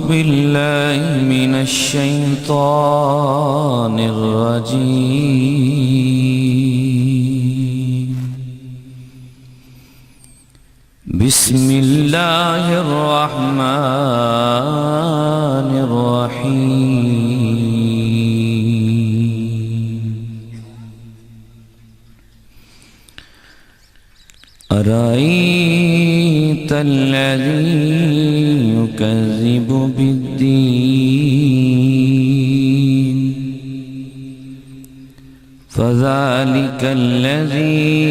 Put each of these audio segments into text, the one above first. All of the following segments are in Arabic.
بالله من الشيطان الرجيم. بسم الله الرحمن الرحيم. أرأيت الذي يكذب بالدين فذلك الذي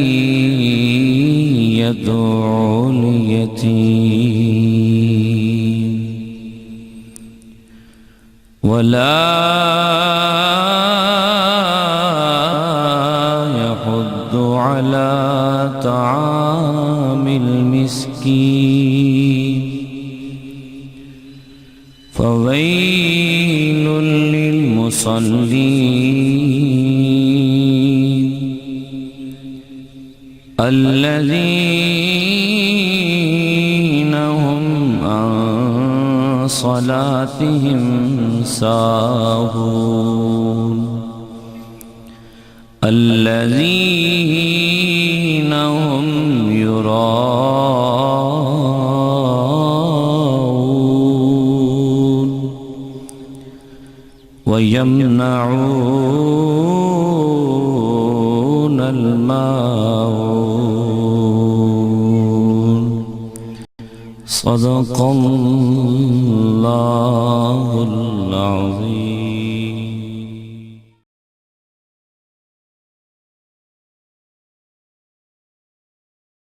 يدعو اليتيم ولا يحض على طعام المسكين فويل للمصلين الذين هم عن صلاتهم ساهون الذين هم يراءون ويمنعون الماعون. صدق الله العظيم.